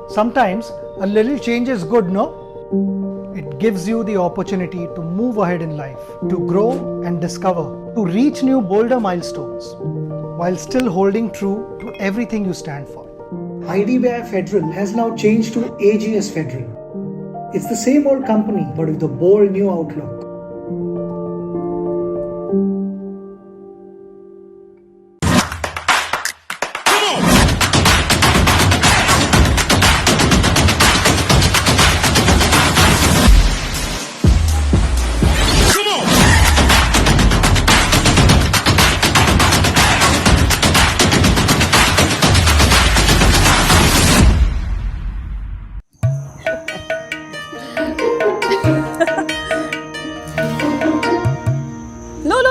Sometimes a little change is good, no? It gives you the opportunity to move ahead in life, to grow and discover, to reach new bolder milestones, while still holding true to everything you stand for. IDBI Federal has now changed to AGS Federal. It's the same old company, but with a bold new outlook.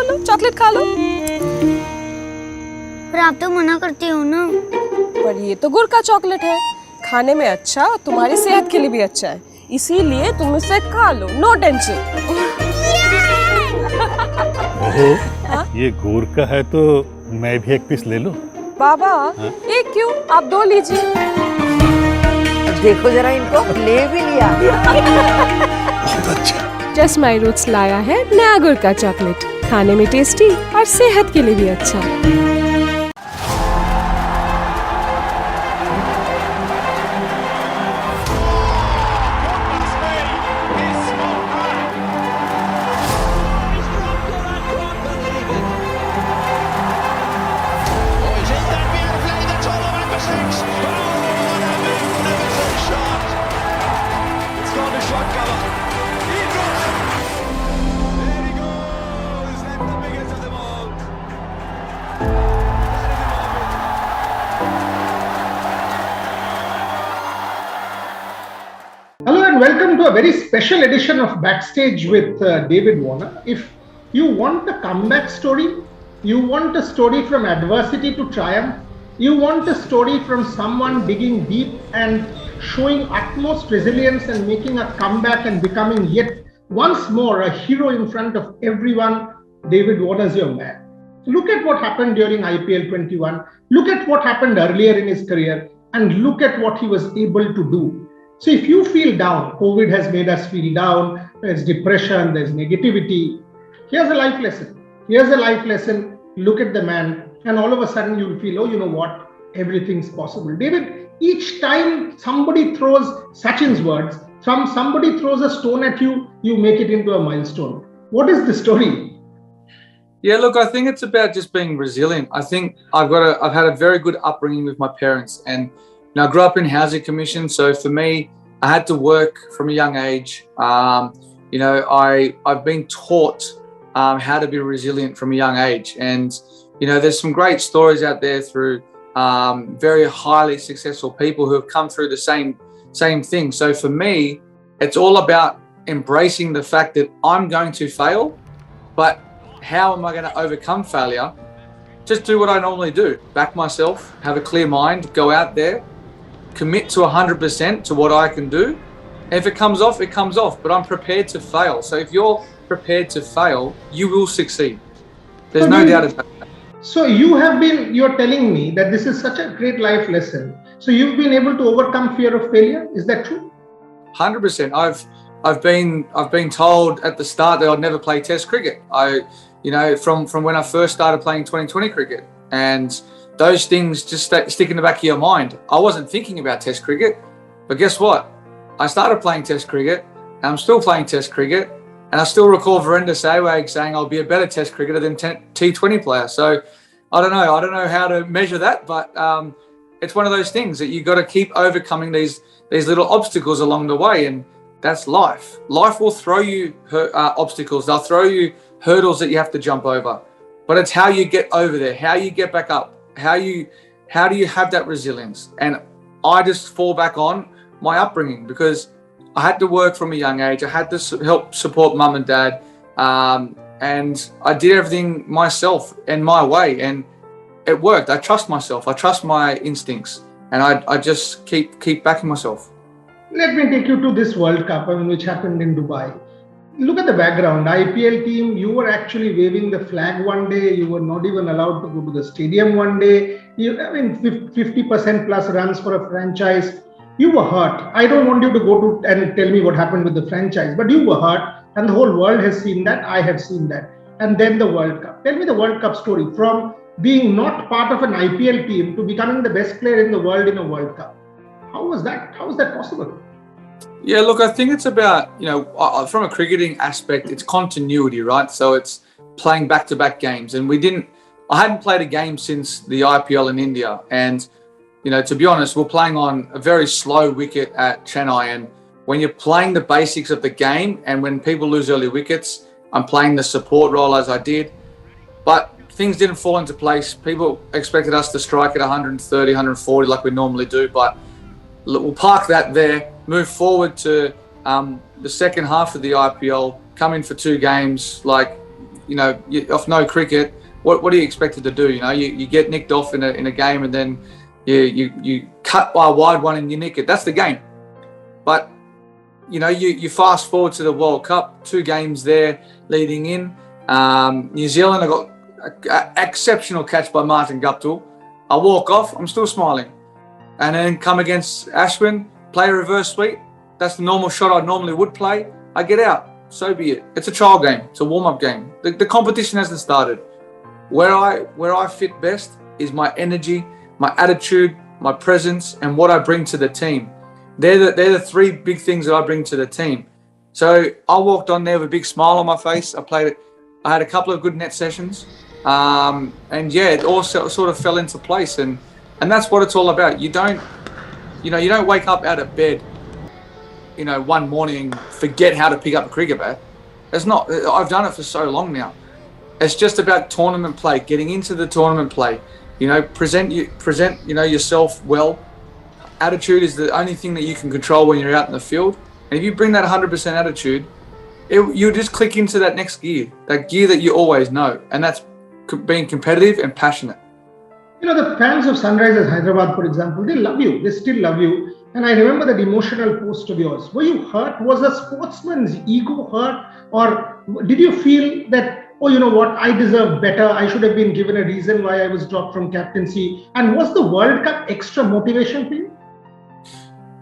Low chocolate खा लो। पर आप तो मना करते हो ना। पर ये तो गुड़ का चॉकलेट है, खाने में अच्छा और तुम्हारी सेहत के लिए भी अच्छा है, इसीलिए तुम इसे खा लो, नो टेंशन। ओहो, ये गुड़ का है तो मैं भी एक पीस ले लूं? बाबा एक क्यों, आप 2 लीजिए। देखो जरा इनको, ले भी लिया। बहुत अच्छा। जस्ट माई रूट्स लाया है नया गुड़ का चॉकलेट, खाने में टेस्टी और सेहत के लिए भी अच्छा। Hello and welcome to a very special edition of Backstage with David Warner. If you want a comeback story, you want a story from adversity to triumph, you want a story from someone digging deep and showing utmost resilience and making a comeback and becoming yet once more a hero in front of everyone, David Warner is your man. Look at what happened during IPL 21. Look at what happened earlier in his career and look at what he was able to do. So if you feel down, COVID has made us feel down, there's depression, there's negativity. Here's a life lesson. Here's a life lesson. Look at the man and all of a sudden you'll feel, oh, you know what? Everything's possible. David, each time somebody throws Sachin's words, somebody throws a stone at you, you make it into a milestone. What is the story? Yeah, look, I think it's about just being resilient. I think I've had a very good upbringing with my parents, and I grew up in housing commission, so for me, I had to work from a young age. I've been taught how to be resilient from a young age, and there's some great stories out there through very highly successful people who have come through the same thing. So for me, it's all about embracing the fact that I'm going to fail, but how am I going to overcome failure? Just do what I normally do. Back myself, have a clear mind, go out there, commit to 100% to what I can do. And if it comes off, it comes off, but I'm prepared to fail. So if you're prepared to fail, you will succeed. There's no doubt about that. So you're telling me that this is such a great life lesson. So you've been able to overcome fear of failure. Is that true? 100%. I've been told at the start that I'd never play Test cricket. From when I first started playing 2020 cricket, and those things just stick in the back of your mind. I wasn't thinking about Test cricket, but guess what? I started playing Test cricket, and I'm still playing Test cricket, and I still recall Virender Sehwag saying I'll be a better Test cricketer than T20 player. So I don't know how to measure that, but it's one of those things that you got to keep overcoming these little obstacles along the way, and that's life. Life will throw you obstacles. They'll throw you hurdles that you have to jump over, but it's how you get over there, how you get back up, how do you have that resilience. And I just fall back on my upbringing, because I had to work from a young age. I had to help support mum and dad, and I did everything myself and my way, and it worked. I trust myself. I trust my instincts, and I just keep backing myself. Let me take you to this World Cup, which happened in Dubai. look at the background. IPL team, you were actually waving the flag one day. You were not even allowed to go to the stadium one day. I mean, 50% plus runs for a franchise. You were hurt. I don't want you to go to and tell me what happened with the franchise, but you were hurt, and the whole world has seen that. I have seen that. And then the World Cup. Tell me the World Cup story from being not part of an IPL team to becoming the best player in the world in a World Cup. How was that? How was that possible? Yeah, look, I think it's about, from a cricketing aspect, it's continuity, right? So it's playing back-to-back games. And I hadn't played a game since the IPL in India. And, to be honest, we're playing on a very slow wicket at Chennai. And when you're playing the basics of the game and when people lose early wickets, I'm playing the support role as I did. But things didn't fall into place. People expected us to strike at 130, 140 like we normally do. But we'll park that there. Move forward to the second half of the IPL, come in for 2 games, off no cricket. What are you expected to do? You get nicked off in a game and then you cut by a wide one and you nick it. That's the game. But, you fast forward to the World Cup, 2 games there leading in. New Zealand, I got an exceptional catch by Martin Guptill. I walk off, I'm still smiling. And then come against Ashwin, play a reverse sweep. That's the normal shot I normally would play. I get out. So be it. It's a trial game. It's a warm-up game. The competition hasn't started. Where I fit best is my energy, my attitude, my presence, and what I bring to the team. They're the 3 big things that I bring to the team. So I walked on there with a big smile on my face. I had a couple of good net sessions. It all sort of fell into place. And that's what it's all about. You don't wake up out of bed, one morning and forget how to pick up a cricket bat. I've done it for so long now. It's just about tournament play, getting into the tournament play. Present yourself well. Attitude is the only thing that you can control when you're out in the field. And if you bring that 100% attitude, you just click into that next gear, that gear that you always know. And that's being competitive and passionate. The fans of Sunrisers Hyderabad, for example, they love you. They still love you. And I remember that emotional post of yours. Were you hurt? Was a sportsman's ego hurt? Or did you feel that, oh, you know what, I deserve better. I should have been given a reason why I was dropped from captaincy. And was the World Cup extra motivation for you?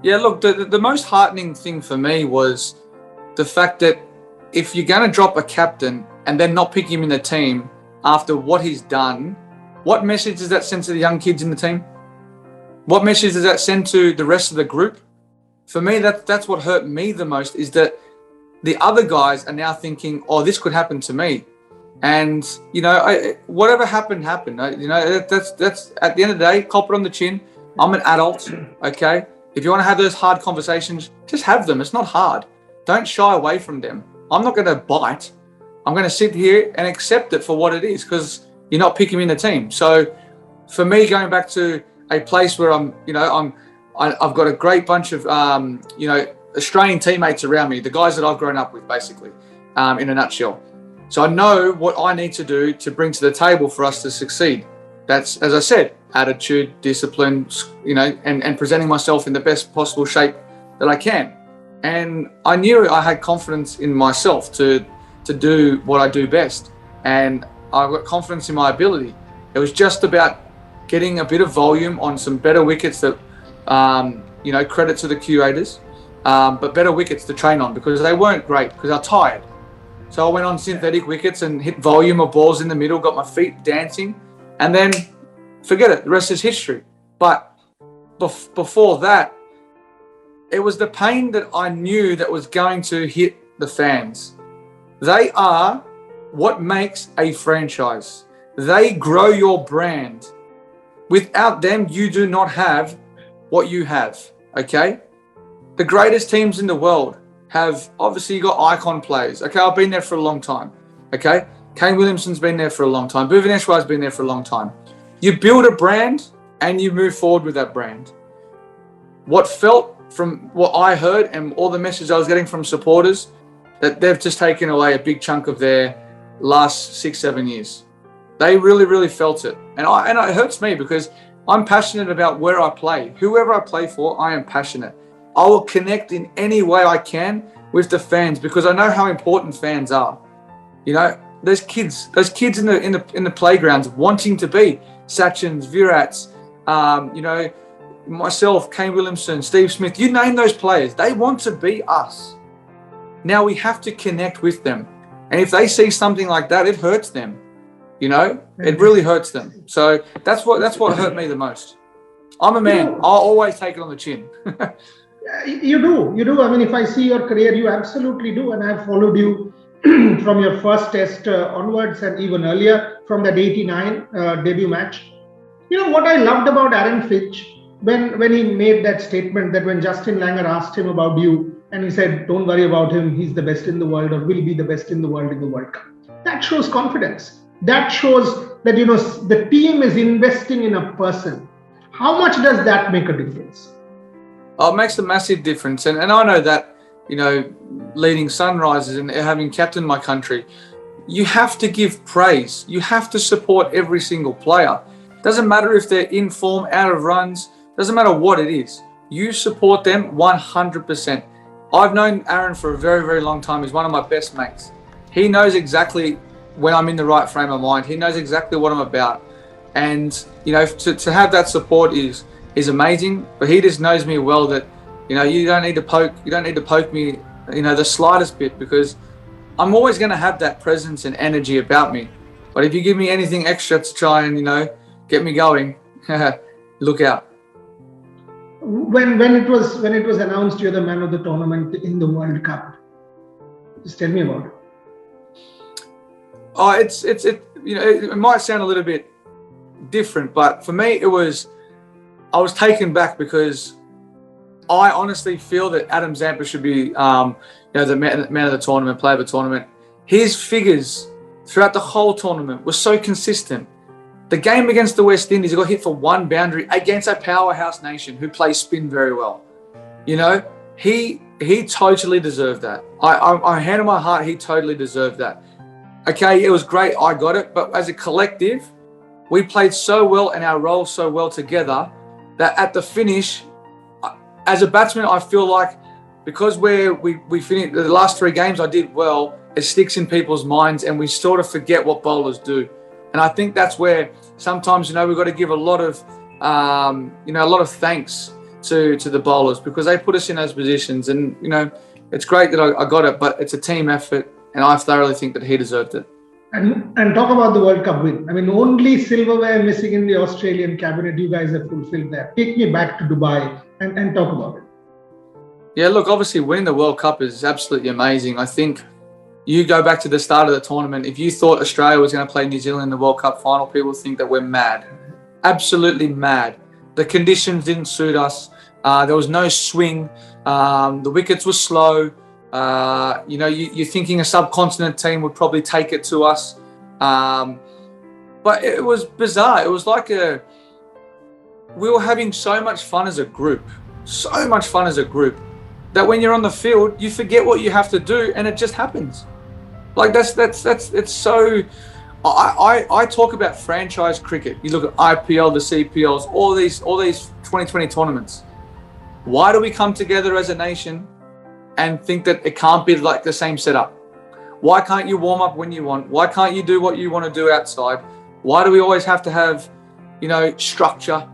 Yeah, look, the most heartening thing for me was the fact that if you're going to drop a captain and then not pick him in the team after what he's done, what message does that send to the young kids in the team? What message does that send to the rest of the group? For me, that's what hurt me the most, is that the other guys are now thinking, oh, this could happen to me. And, whatever happened. That's at the end of the day, cop it on the chin. I'm an adult, okay? If you want to have those hard conversations, just have them. It's not hard. Don't shy away from them. I'm not going to bite. I'm going to sit here and accept it for what it is, because you're not picking me in the team. So for me, going back to a place where I've got a great bunch of, Australian teammates around me, the guys that I've grown up with, basically, in a nutshell. So I know what I need to do to bring to the table for us to succeed. That's, as I said, attitude, discipline, and presenting myself in the best possible shape that I can. And I knew I had confidence in myself to do what I do best. And I've got confidence in my ability. It was just about getting a bit of volume on some better wickets that, credit to the curators, but better wickets to train on, because they weren't great, because I was tired. So I went on synthetic wickets and hit volume of balls in the middle, got my feet dancing, and then forget it, the rest is history. But before that, it was the pain that I knew that was going to hit the fans. They are what makes a franchise. They grow your brand. Without them, you do not have what you have, okay? The greatest teams in the world have, obviously, you got icon players. Okay, I've been there for a long time, okay? Kane Williamson's been there for a long time. Bhuvaneshwar's been there for a long time. You build a brand and you move forward with that brand. What felt from what I heard and all the messages I was getting from supporters, that they've just taken away a big chunk of their last 6-7 years. They really, really felt it. And it hurts me, because I'm passionate about where I play. Whoever I play for, I am passionate. I will connect in any way I can with the fans because I know how important fans are. You know, those kids in the playgrounds wanting to be Sachins, Virats, you know, myself, Kane Williamson, Steve Smith, you name those players, they want to be us. Now we have to connect with them. And if they see something like that, it hurts them. You know, it really hurts them. So that's what hurt me the most. I'm a man. I'll always take it on the chin. You do. I mean, if I see your career, you absolutely do. And I've followed you from your first test onwards and even earlier from that 89 debut match. You know, what I loved about Aaron Finch, when he made that statement that when Justin Langer asked him about you, and he said, don't worry about him, he's the best in the world or will be the best in the World Cup. That shows confidence. That shows that, you know, the team is investing in a person. How much does that make a difference? Oh, it makes a massive difference. And I know that, you know, leading Sunrisers and having captained my country, you have to give praise. You have to support every single player. Doesn't matter if they're in form, out of runs, doesn't matter what it is. You support them 100%. I've known Aaron for a very, very long time. He's one of my best mates. He knows exactly when I'm in the right frame of mind. He knows exactly what I'm about. And, you know, to have that support is amazing. But he just knows me well that, you know, you don't need to poke me, you know, the slightest bit, because I'm always going to have that presence and energy about me. But if you give me anything extra to try and, you know, get me going, look out. When it was announced you're the man of the tournament in the World Cup, just tell me about it. Oh, you know, it might sound a little bit different, but for me I was taken back because I honestly feel that Adam Zampa should be, you know, the man of the tournament, player of the tournament. His figures throughout the whole tournament were so consistent. The game against the West Indies, he got hit for one boundary against a powerhouse nation who plays spin very well. You know, he totally deserved that. I hand on my heart, he totally deserved that. Okay, it was great, I got it, but as a collective, we played so well and our role so well together that at the finish, as a batsman, I feel like because we finished the last three games, I did well. It sticks in people's minds, and we sort of forget what bowlers do. And I think that's where sometimes, you know, we've got to give a lot of, you know, a lot of thanks to the bowlers because they put us in those positions. And, you know, it's great that I got it, but it's a team effort, and I thoroughly think that he deserved it. And talk about the World Cup win. I mean, only silverware missing in the Australian cabinet. You guys have fulfilled that. Take me back to Dubai and talk about it. Yeah, look, obviously winning the World Cup is absolutely amazing. I think you go back to the start of the tournament, if you thought Australia was going to play New Zealand in the World Cup final, people think that we're mad. Absolutely mad. The conditions didn't suit us. There was no swing. The wickets were slow. You know, you're thinking a subcontinent team would probably take it to us. But it was bizarre. It was like we were having so much fun as a group, that when you're on the field, you forget what you have to do and it just happens. Like it's so, I talk about franchise cricket. You look at IPL, the CPLs, all these 2020 tournaments. Why do we come together as a nation and think that it can't be like the same setup? Why can't you warm up when you want? Why can't you do what you want to do outside? Why do we always have to have, you know, structure?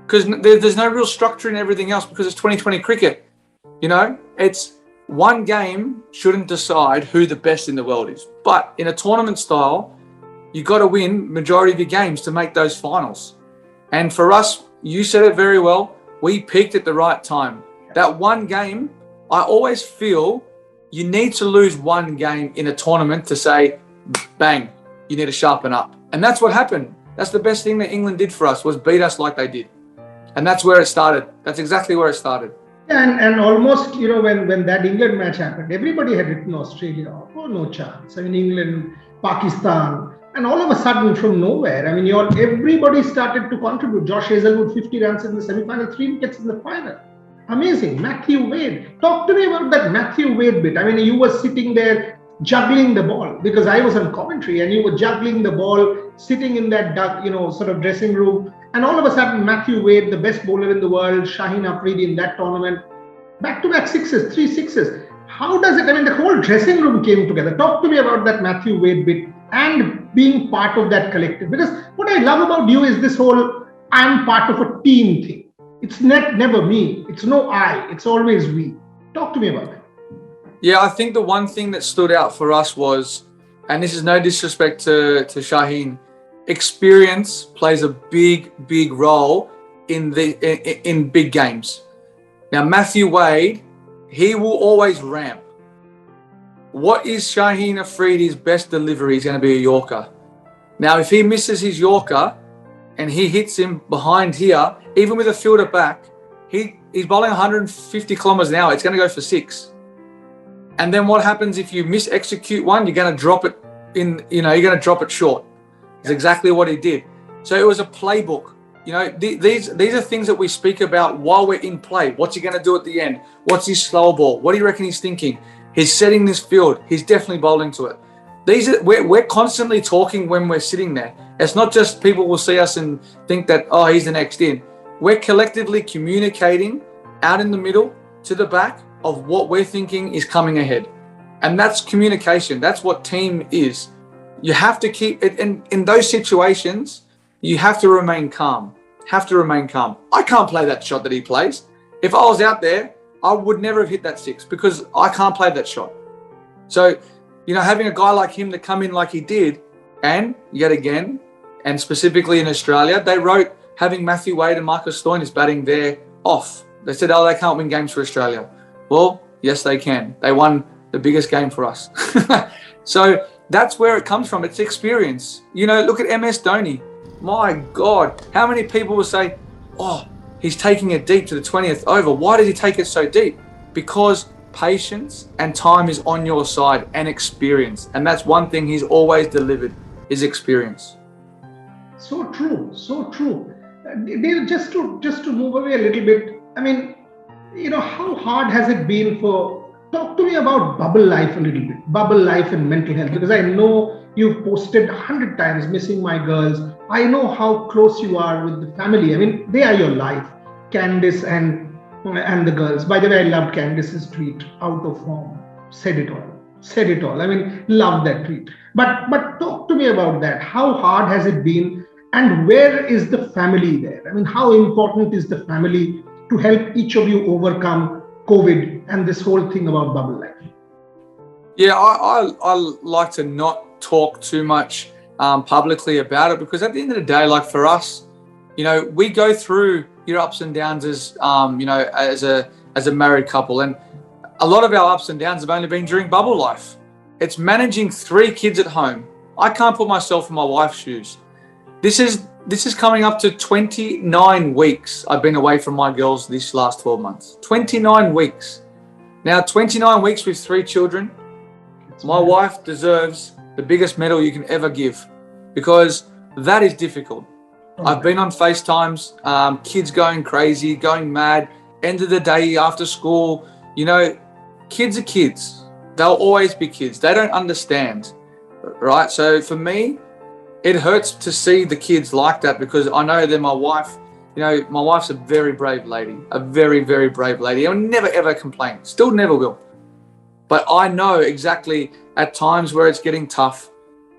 Because there's no real structure in everything else because it's 2020 cricket. You know, it's one game shouldn't decide who the best in the world is. But in a tournament style, you got to win majority of your games to make those finals. And for us, you said it very well, we peaked at the right time. That one game, I always feel you need to lose one game in a tournament to say, bang, you need to sharpen up. And that's what happened. That's the best thing that England did for us, was beat us like they did. And that's where it started. That's exactly where it started. And almost, you know, when that England match happened, everybody had written Australia. Oh, no chance. I mean, England, Pakistan, and all of a sudden from nowhere, I mean, everybody started to contribute. Josh Hazelwood, 50 runs in the semi-final, 3 wickets in the final. Amazing. Matthew Wade. Talk to me about that Matthew Wade bit. I mean, you were sitting there juggling the ball because I was on commentary and you were juggling the ball, sitting in that, you know, sort of dressing room. And all of a sudden, Matthew Wade, the best bowler in the world, Shaheen Afridi in that tournament, back-to-back sixes, 3 sixes. how does it, I mean, the whole dressing room came together. Talk to me about that Matthew Wade bit and being part of that collective. Because what I love about you is this whole I'm part of a team thing. It's never me. It's no I. It's always we. Talk to me about that. Yeah, I think the one thing that stood out for us was, and this is no disrespect to Shaheen, experience plays a big role in big games. Now, Matthew Wade, he will always ramp. What is Shaheen Afridi's best delivery? Is going to be a Yorker. Now, if he misses his Yorker and he hits him behind here, even with a fielder back, he's bowling 150 kilometers an hour. It's going to go for 6. And then what happens if you mis-execute one? You're going to drop it you're going to drop it short. It's exactly what he did. So it was a playbook. These are things that we speak about while we're in play. What's he going to do at the end? What's his slow ball? What do you reckon he's thinking? He's setting this field. He's definitely bowling to it. We're constantly talking when we're sitting there. It's not just people will see us and think that, oh, he's the next in. We're collectively communicating out in the middle to the back of what we're thinking is coming ahead. And that's communication. That's what team is. You have to keep it in those situations. You have to remain calm. I can't play that shot that he plays. If I was out there, I would never have hit that 6 because I can't play that shot. So, having a guy like him to come in like he did, and yet again, and specifically in Australia, they wrote having Matthew Wade and Marcus Stoinis batting there off. They said, oh, they can't win games for Australia. Well, yes, they can. They won the biggest game for us. So that's where it comes from. It's experience. Look at MS Dhoni. My God, how many people will say, oh, he's taking it deep to the 20th over. Why did he take it so deep? Because patience and time is on your side, and experience. And that's one thing he's always delivered, is experience. So true. Dave, just to move away a little bit, I mean, how hard has it been talk to me about bubble life a little bit, bubble life and mental health, because I know you've posted 100 times, missing my girls. I know how close you are with the family. I mean, they are your life, Candice and the girls. By the way, I loved Candice's tweet, out of form, said it all. I mean, love that tweet. But talk to me about that. How hard has it been, and where is the family there? I mean, how important is the family to help each of you overcome COVID and this whole thing about bubble life? Yeah, I like to not talk too much publicly about it, because at the end of the day, like for us, we go through your ups and downs as as a married couple, and a lot of our ups and downs have only been during bubble life. It's managing 3 kids at home. I can't put myself in my wife's shoes. This is coming up to 29 weeks I've been away from my girls this last 12 months. 29 weeks. Now, 29 weeks with 3 children, my wife deserves the biggest medal you can ever give, because that is difficult. I've been on FaceTimes, kids going crazy, going mad, end of the day after school. Kids are kids. They'll always be kids. They don't understand, right? So for me, it hurts to see the kids like that, because I know that my wife, my wife's a very brave lady, a very, very brave lady. I'll never, ever complain. Still never will. But I know exactly at times where it's getting tough.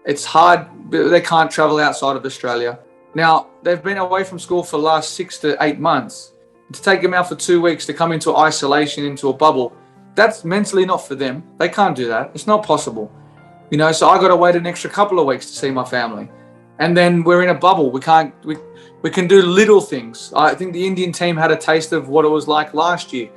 It's hard. They can't travel outside of Australia. Now, they've been away from school for the last 6 to 8 months. To take them out for 2 weeks to come into isolation, into a bubble, that's mentally not for them. They can't do that. It's not possible. So I got to wait an extra couple of weeks to see my family. And then we're in a bubble. We can do little things. I think the Indian team had a taste of what it was like last year.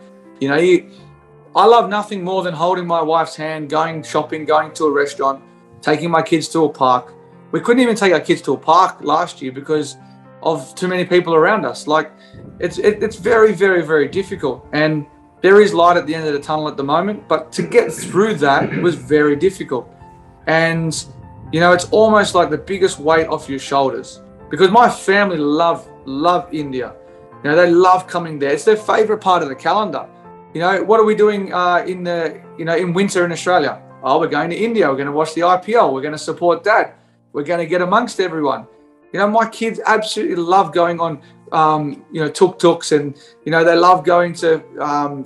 I love nothing more than holding my wife's hand, going shopping, going to a restaurant, taking my kids to a park. We couldn't even take our kids to a park last year because of too many people around us. Like, it's very, very, very difficult. And there is light at the end of the tunnel at the moment, but to get through that was very difficult. And, it's almost like the biggest weight off your shoulders, because my family love India. They love coming there. It's their favorite part of the calendar. What are we doing in winter in Australia? Oh, we're going to India. We're going to watch the IPL. We're going to support that. We're going to get amongst everyone. My kids absolutely love going on, tuk-tuks, and, they love going to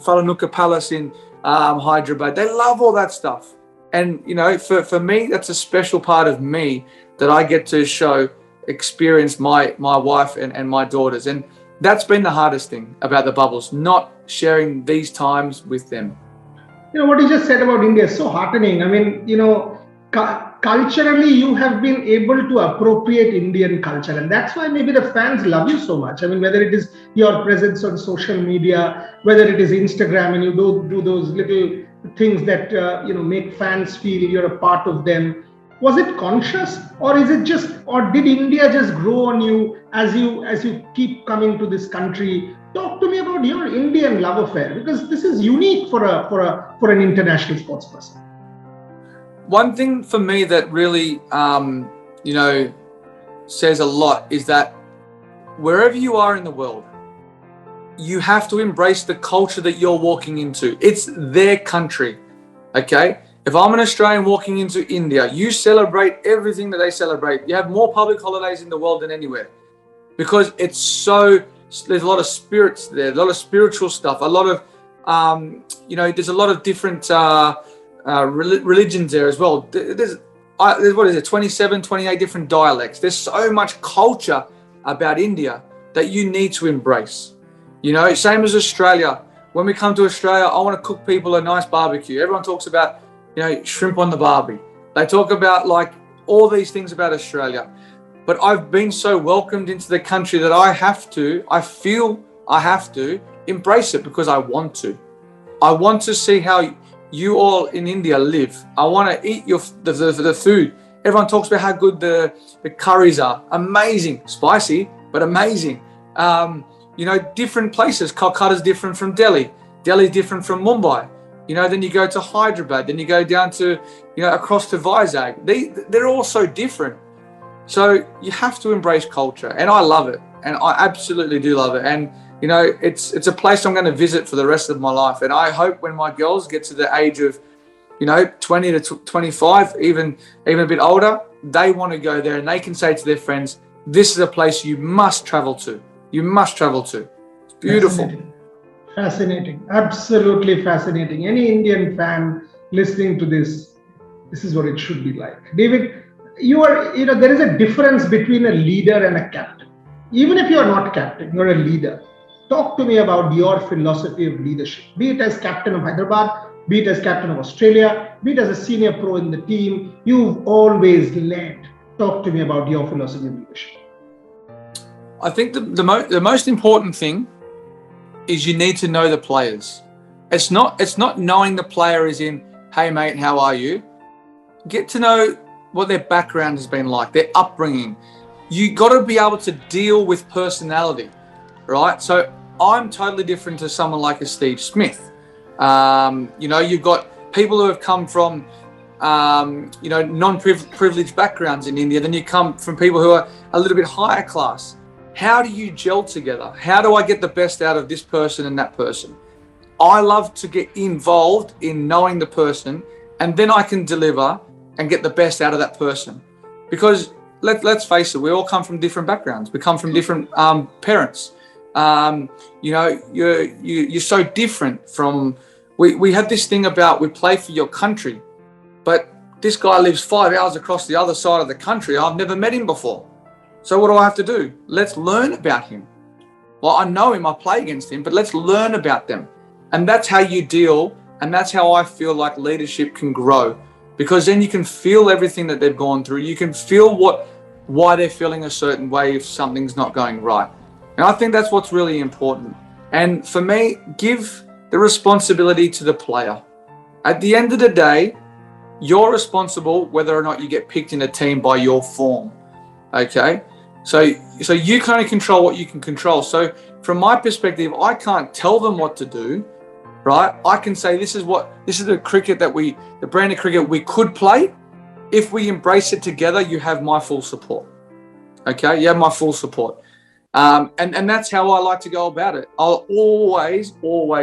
Falanuka Palace in Hyderabad. They love all that stuff. And, you know, for me, that's a special part of me that I get to experience my wife and my daughters. And that's been the hardest thing about the bubbles, not sharing these times with them. You know, what you just said about India is so heartening. I mean, you know, culturally, you have been able to appropriate Indian culture. And that's why maybe the fans love you so much. I mean, whether it is your presence on social media, whether it is Instagram, and you do those little things that, you know, make fans feel you're a part of them. Was it conscious, or is it just, or did India just grow on you as you keep coming to this country? Talk to me about your Indian love affair, because this is unique for an international sports person. One thing for me that really, you know, says a lot is that wherever you are in the world, you have to embrace the culture that you're walking into. It's their country, okay? If I'm an Australian walking into India, you celebrate everything that they celebrate. You have more public holidays in the world than anywhere, because it's so, there's a lot of spirits there, a lot of spiritual stuff, a lot of, you know, there's a lot of different religions there as well. There's what is it, 27, 28 different dialects. There's so much culture about India that you need to embrace. You know, same as Australia. When we come to Australia, I want to cook people a nice barbecue. Everyone talks about, you know, shrimp on the barbie. They talk about like all these things about Australia. But I've been so welcomed into the country that I feel I have to embrace it, because I want to. I want to see how you all in India live. I want to eat the food. Everyone talks about how good the curries are. Amazing. Spicy, but amazing. You know, different places. Calcutta's different from Delhi. Delhi's different from Mumbai. You know, then you go to Hyderabad. Then you go down to, you know, across to Vizag. They're all so different. So you have to embrace culture. And I love it. And I absolutely do love it. And, you know, it's a place I'm going to visit for the rest of my life. And I hope when my girls get to the age of, you know, 20 to 25, even a bit older, they want to go there and they can say to their friends, this is a place you must travel to. You must travel to. It's beautiful. Fascinating. Absolutely fascinating. Any Indian fan listening to this is what it should be like. David, there is a difference between a leader and a captain. Even if you are not captain, you're a leader. Talk to me about your philosophy of leadership, be it as captain of Hyderabad, be it as captain of Australia, be it as a senior pro in the team. You've always led. Talk to me about your philosophy of leadership. I think the most important thing is you need to know the players. It's not knowing the player as in, hey mate, how are you? Get to know what their background has been like, their upbringing. You got to be able to deal with personality, right? So I'm totally different to someone like a Steve Smith. You know, you've got people who have come from, you know, non-privileged backgrounds in India. Then you come from people who are a little bit higher class. How do you gel together? How do I get the best out of this person and that person? I love to get involved in knowing the person, and then I can deliver and get the best out of that person. Because let's face it, we all come from different backgrounds. We come from different parents. You know, you're so different from. We have this thing about we play for your country, but this guy lives 5 hours across the other side of the country. I've never met him before. So what do I have to do? Let's learn about him. Well, I know him, I play against him, but let's learn about them. And that's how you deal, and that's how I feel like leadership can grow. Because then you can feel everything that they've gone through. You can feel why they're feeling a certain way if something's not going right. And I think that's what's really important. And for me, give the responsibility to the player. At the end of the day, you're responsible whether or not you get picked in a team by your form. Okay? So you can only control what you can control. So from my perspective, I can't tell them what to do, right? I can say this is the cricket the brand of cricket we could play. If we embrace it together, you have my full support. Okay, you have my full support. And that's how I like to go about it. I'll always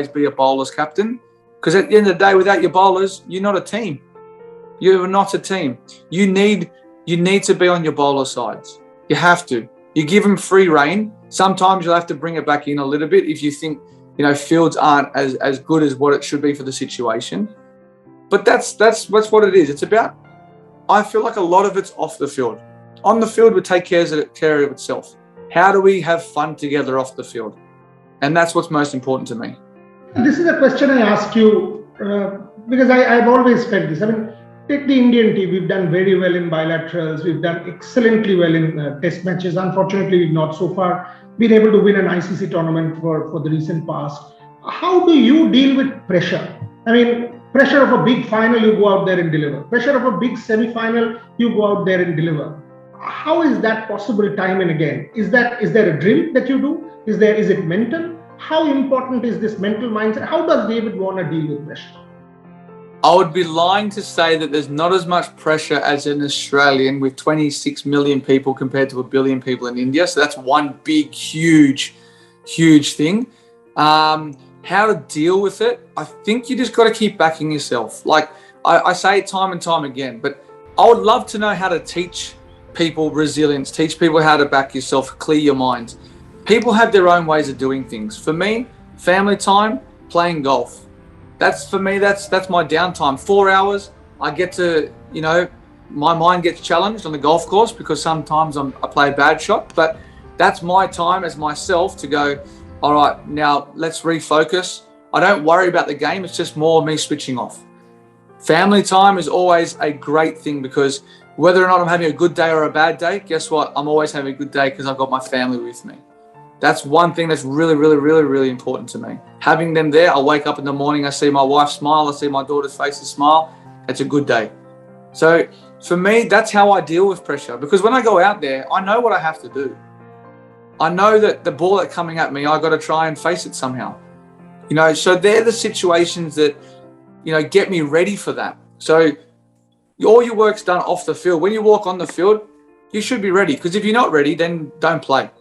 be a bowler's captain, because at the end of the day, without your bowlers, you're not a team. You're not a team. You need to be on your bowler sides. You have to. You give them free rein. Sometimes you'll have to bring it back in a little bit if you think, fields aren't as good as what it should be for the situation. But that's what it is. It's about, I feel like a lot of it's off the field. On the field, we take care of itself. How do we have fun together off the field? And that's what's most important to me. This is a question I ask you because I've always felt this. I mean, take the Indian team. We've done very well in bilaterals. We've done excellently well in test matches. Unfortunately, we've not so far been able to win an ICC tournament for the recent past. How do you deal with pressure? I mean, pressure of a big final, you go out there and deliver. Pressure of a big semi-final, you go out there and deliver. How is that possible time and again? Is there a drill that you do? Is it mental? How important is this mental mindset? How does David Warner deal with pressure? I would be lying to say that there's not as much pressure as an Australian with 26 million people compared to 1 billion people in India. So that's one big, huge thing. How to deal with it? I think you just got to keep backing yourself. Like I say it time and time again, but I would love to know how to teach people resilience, teach people how to back yourself, clear your mind. People have their own ways of doing things. For me, family time, playing golf. That's my downtime. 4 hours, I get to, my mind gets challenged on the golf course because sometimes I play a bad shot, but that's my time as myself to go, all right, now let's refocus. I don't worry about the game. It's just more me switching off. Family time is always a great thing because whether or not I'm having a good day or a bad day, guess what? I'm always having a good day because I've got my family with me. That's one thing that's really, really, really, really important to me. Having them there, I wake up in the morning, I see my wife smile, I see my daughter's faces smile. It's a good day. So for me, that's how I deal with pressure because when I go out there, I know what I have to do. I know that the ball that's coming at me, I got to try and face it somehow. So they're the situations that, get me ready for that. So all your work's done off the field. When you walk on the field, you should be ready because if you're not ready, then don't play.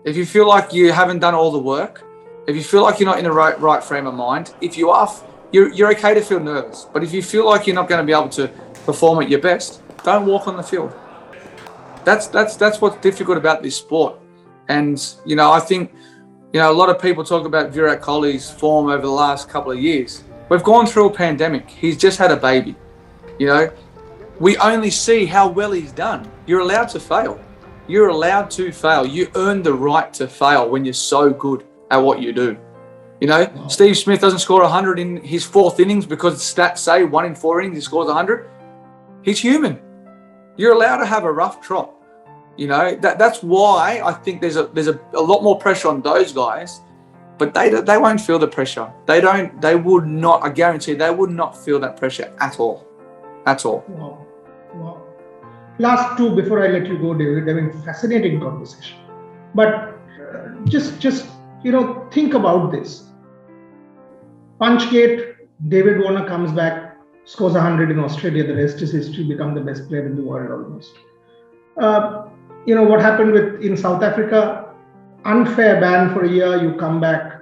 If you feel like you haven't done all the work, if you feel like you're not in the right frame of mind, if you are, you're okay to feel nervous. But if you feel like you're not going to be able to perform at your best, don't walk on the field. That's what's difficult about this sport. And, I think, a lot of people talk about Virat Kohli's form over the last couple of years. We've gone through a pandemic. He's just had a baby. We only see how well he's done. You're allowed to fail. You're allowed to fail. You earn the right to fail when you're so good at what you do. Steve Smith doesn't score 100 in his fourth innings because stats say 1 in 4 innings he scores 100. He's human. You're allowed to have a rough trot. That's why I think there's a lot more pressure on those guys, but they won't feel the pressure. They would not, I guarantee they would not feel that pressure at all. At all. Wow. Last two before I let you go, David. I mean, fascinating conversation. But just think about this. Punchgate, David Warner comes back, scores 100 in Australia. The rest is history. Become the best player in the world almost. What happened in South Africa? Unfair ban for a year. You come back,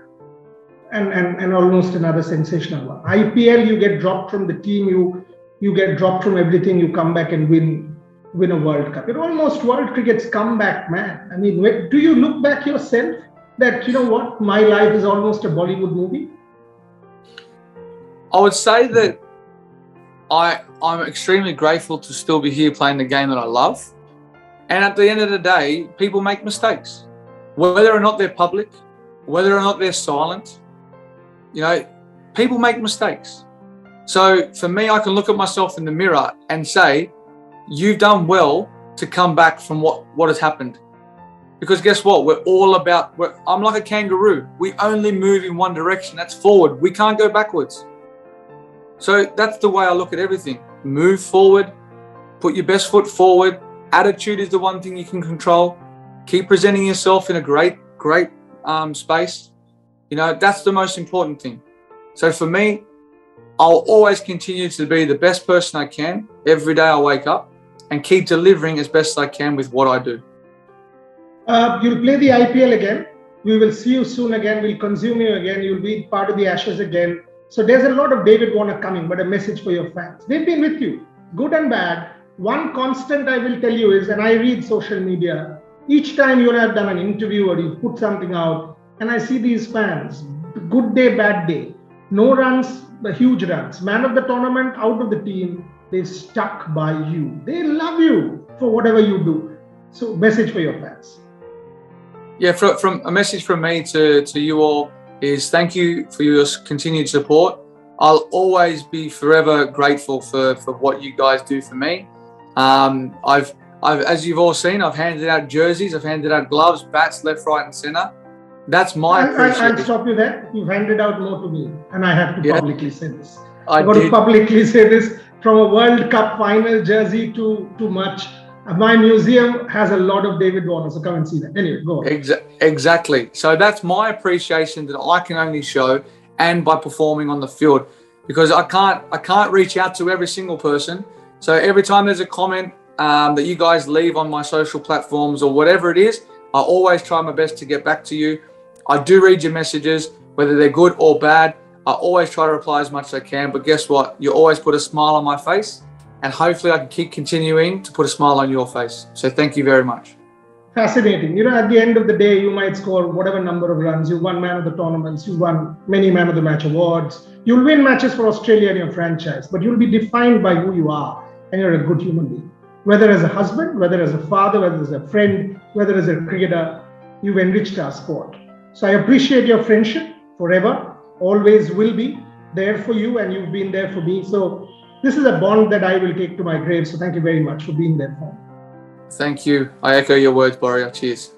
and almost another sensational one. IPL, you get dropped from the team. You get dropped from everything. You come back and win a World Cup. Almost world cricket's comeback, man. I mean, do you look back yourself that, my life is almost a Bollywood movie? I would say that I'm extremely grateful to still be here playing the game that I love. And at the end of the day, people make mistakes. Whether or not they're public, whether or not they're silent, people make mistakes. So for me, I can look at myself in the mirror and say, you've done well to come back from what has happened. Because guess what? I'm like a kangaroo. We only move in one direction. That's forward. We can't go backwards. So that's the way I look at everything. Move forward, put your best foot forward. Attitude is the one thing you can control. Keep presenting yourself in a great space. That's the most important thing. So for me, I'll always continue to be the best person I can every day I wake up and keep delivering as best I can with what I do. You'll play the IPL again. We will see you soon again. We'll consume you again. You'll be part of the Ashes again. So there's a lot of David Warner coming, but a message for your fans. They've been with you, good and bad. One constant I will tell you is, and I read social media, each time you have done an interview or you put something out, and I see these fans good day, bad day, no runs, the huge runs, man of the tournament, out of the team, they stuck by you. They love you for whatever you do. So, message for your fans. Yeah, from a message from me to you all is thank you for your continued support. I'll always be forever grateful for what you guys do for me. I've as you've all seen, I've handed out jerseys, I've handed out gloves, bats, left, right, and centre. That's my appreciation. I'll stop you there. You've handed out more to me, and I have to publicly say this. I've got to publicly say this. From a World Cup final jersey to much. My museum has a lot of David Warner, so come and see that. Anyway, go on. Exactly. So that's my appreciation that I can only show, and by performing on the field, because I can't reach out to every single person. So every time there's a comment that you guys leave on my social platforms or whatever it is, I always try my best to get back to you. I do read your messages, whether they're good or bad. I always try to reply as much as I can, but guess what? You always put a smile on my face, and hopefully I can keep continuing to put a smile on your face. So thank you very much. Fascinating. At the end of the day, you might score whatever number of runs. You won man of the tournaments. You won many man of the match awards. You'll win matches for Australia and your franchise, but you'll be defined by who you are, and you're a good human being. Whether as a husband, whether as a father, whether as a friend, whether as a cricketer, you've enriched our sport. So I appreciate your friendship forever. Always will be there for you, and you've been there for me. So this is a bond that I will take to my grave. So thank you very much for being there for me. Thank you. I echo your words, Boria. Cheers.